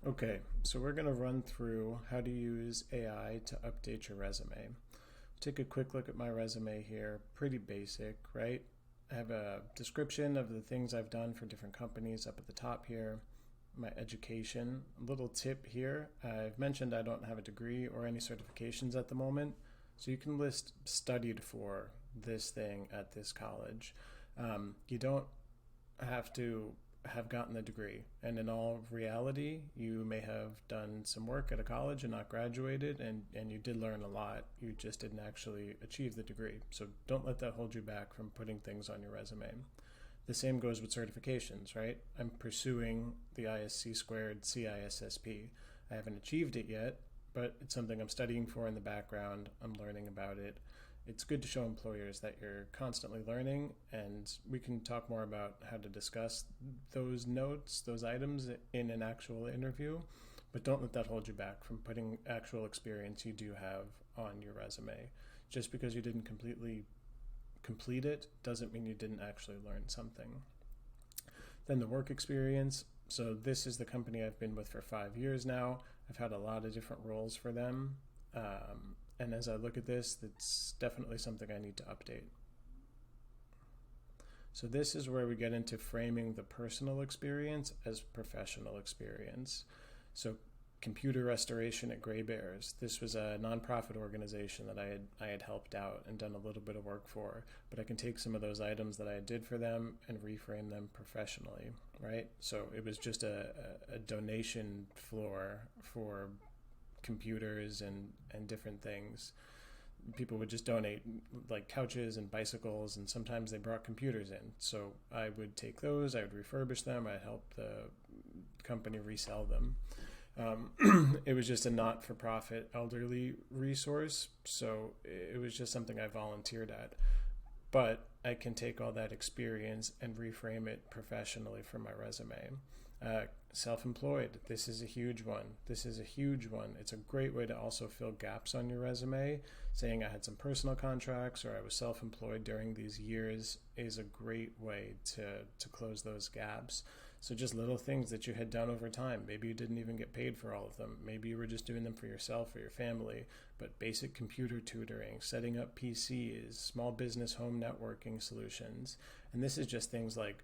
Okay, so we're going to run through how to use AI to update your resume. Take a quick look at my resume here. Pretty basic, right? I have a description of the things I've done for different companies up at the top here. My education. A little tip here. I've mentioned I don't have a degree or any certifications at the moment, so you can list studied for this thing at this college. You don't have to have gotten the degree. And in all reality, you may have done some work at a college and not graduated, and you did learn a lot. You just didn't actually achieve the degree. So don't let that hold you back from putting things on your resume. The same goes with certifications, right? I'm pursuing the ISC squared CISSP. I haven't achieved it yet, but it's something I'm studying for in the background. I'm learning about it. It's good to show employers that you're constantly learning, and we can talk more about how to discuss those notes, those items in an actual interview, but don't let that hold you back from putting actual experience you do have on your resume. Just because you didn't completely complete it doesn't mean you didn't actually learn something. Then the work experience. So this is the company I've been with for 5 years now. I've had a lot of different roles for them. And as I look at this, that's definitely something I need to update. So this is where we get into framing the personal experience as professional experience. So computer restoration at Gray Bears. This was a nonprofit organization that I had helped out and done a little bit of work for, but I can take some of those items that I did for them and reframe them professionally, right? So it was just a donation floor for computers and different things. People would just donate like couches and bicycles, and sometimes they brought computers in. So I would take those, I would refurbish them, I'd help the company resell them. It was just a not-for-profit elderly resource, so it was just something I volunteered at. But I can take all that experience and reframe it professionally for my resume. Self-employed. This is a huge one. It's a great way to also fill gaps on your resume. Saying I had some personal contracts or I was self-employed during these years is a great way to close those gaps. So just little things that you had done over time. Maybe you didn't even get paid for all of them. Maybe you were just doing them for yourself or your family. But basic computer tutoring, setting up PCs, small business home networking solutions. And this is just things like,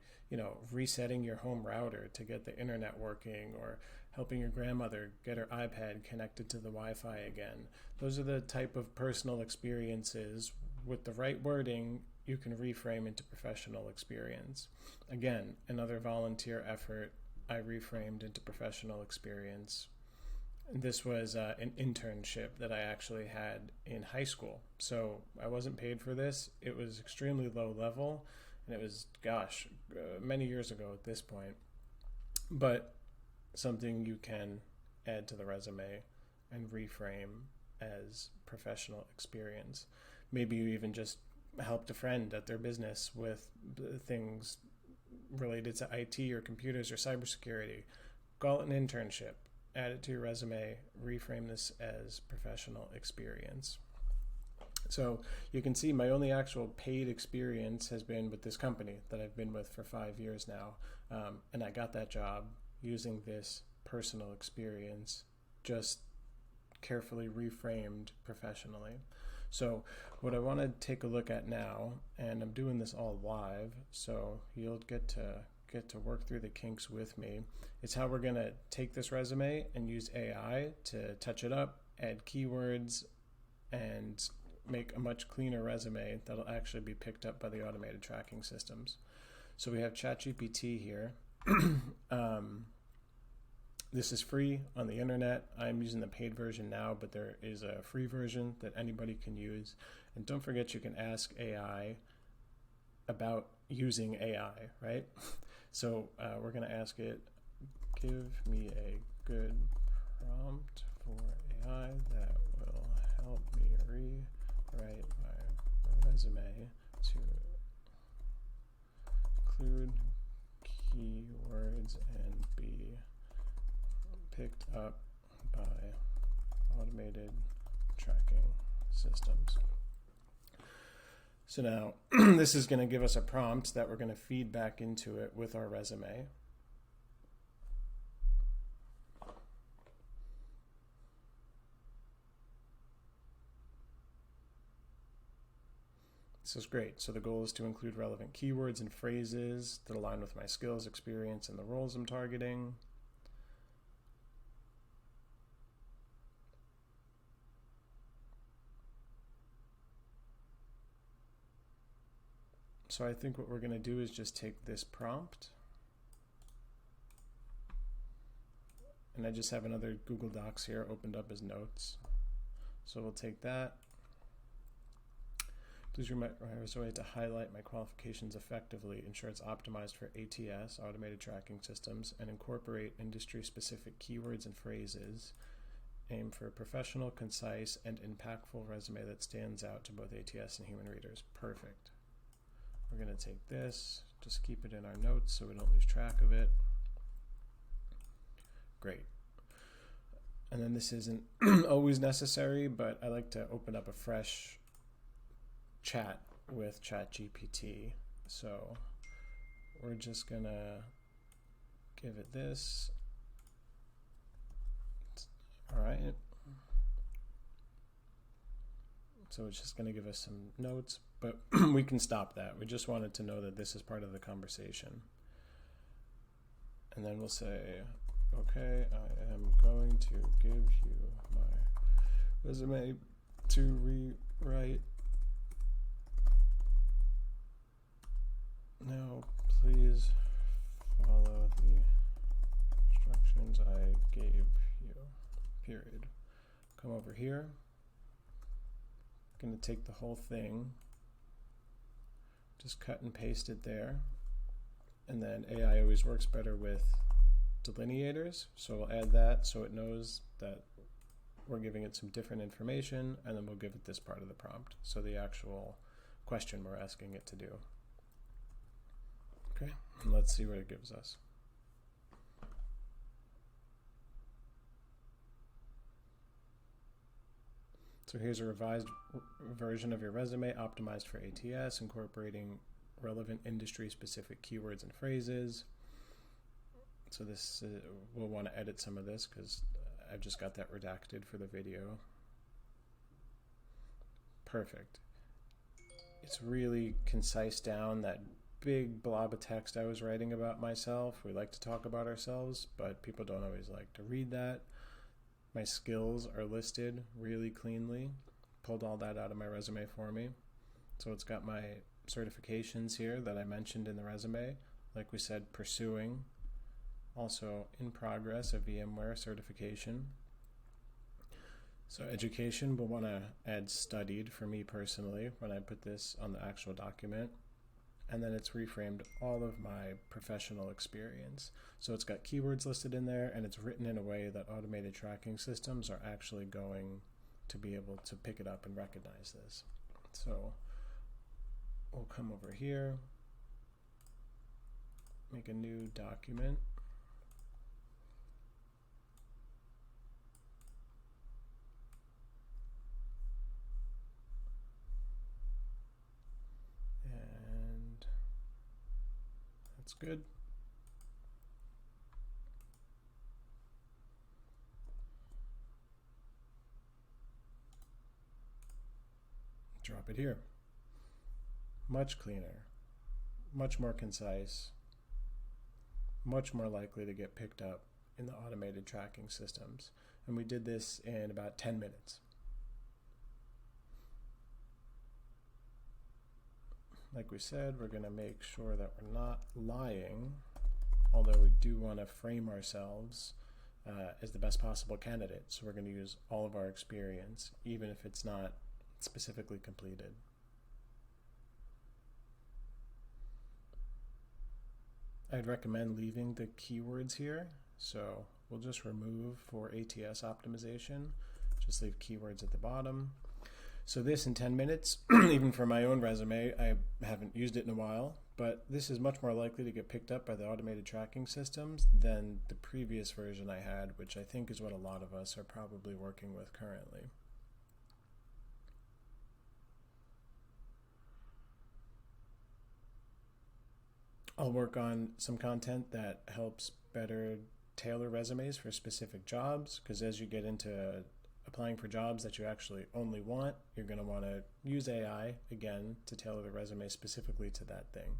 resetting your home router to get the internet working, or helping your grandmother get her iPad connected to the Wi-Fi again. Those are the type of personal experiences with the right wording you can reframe into professional experience. Again, another volunteer effort I reframed into professional experience. This was an internship that I actually had in high school. So I wasn't paid for this. It was extremely low level, and it was, many years ago at this point. But something you can add to the resume and reframe as professional experience. Maybe you even just helped a friend at their business with things related to IT or computers or cybersecurity. Call it an internship. Add it to your resume. Reframe this as professional experience. So you can see my only actual paid experience has been with this company that I've been with for 5 years now. And I got that job using this personal experience, just carefully reframed professionally. So what I want to take a look at now, and I'm doing this all live, so you'll get to work through the kinks with me, is how we're going to take this resume and use AI to touch it up, add keywords, and make a much cleaner resume that'll actually be picked up by the automated tracking systems. So we have Chat GPT here. This is free on the internet. I'm using the paid version now, but there is a free version that anybody can use. And don't forget, you can ask AI about using AI, right? So we're going to ask it, give me a good prompt for AI that will help me rewrite my resume to include keywords and be picked up by automated tracking systems. So now this is going to give us a prompt that we're going to feed back into it with our resume. This is great. So the goal is to include relevant keywords and phrases that align with my skills, experience, and the roles I'm targeting. So I think what we're going to do is just take this prompt, and I just have another Google Docs here opened up as notes. So we'll take that. Please remember to highlight my qualifications effectively, ensure it's optimized for ATS, automated tracking systems, and incorporate industry-specific keywords and phrases. Aim for a professional, concise, and impactful resume that stands out to both ATS and human readers. Perfect. We're going to take this, just keep it in our notes so we don't lose track of it. Great. And then this isn't always necessary, but I like to open up a fresh chat with Chat GPT. So we're just going to give it this. All right. So it's just going to give us some notes, but we can stop that. We just wanted to know that this is part of the conversation. And then we'll say, okay, I am going to give you my resume to rewrite. Now, please follow the instructions I gave you, period. Come over here. Going to take the whole thing, just cut and paste it there, and then AI always works better with delineators, so we'll add that so it knows that we're giving it some different information, and then we'll give it this part of the prompt, so the actual question we're asking it to do. Okay, and let's see what it gives us. So here's a revised version of your resume optimized for ATS, incorporating relevant industry-specific keywords and phrases. So this, we'll want to edit some of this because I've just got that redacted for the video. Perfect. It's really concise down that big blob of text I was writing about myself. We like to talk about ourselves, but people don't always like to read that. My skills are listed really cleanly. Pulled all that out of my resume for me. So it's got my certifications here that I mentioned in the resume. Like we said, pursuing. Also in progress, a VMware certification. So education, we'll want to add studied for me personally when I put this on the actual document. And then it's reframed all of my professional experience. So it's got keywords listed in there, and it's written in a way that automated tracking systems are actually going to be able to pick it up and recognize this. So we'll come over here, make a new document. That's good. Drop it here. Much cleaner, much more concise, much more likely to get picked up in the automated tracking systems. And we did this in about 10 minutes. Like we said, we're going to make sure that we're not lying, although we do want to frame ourselves as the best possible candidate. So we're going to use all of our experience, even if it's not specifically completed. I'd recommend leaving the keywords here. So we'll just remove for ATS optimization, just leave keywords at the bottom. So this in 10 minutes, even for my own resume, I haven't used it in a while, but this is much more likely to get picked up by the automated tracking systems than the previous version I had, which I think is what a lot of us are probably working with currently. I'll work on some content that helps better tailor resumes for specific jobs, because as you get into a applying for jobs that you actually only want, you're going to want to use AI, again, to tailor the resume specifically to that thing.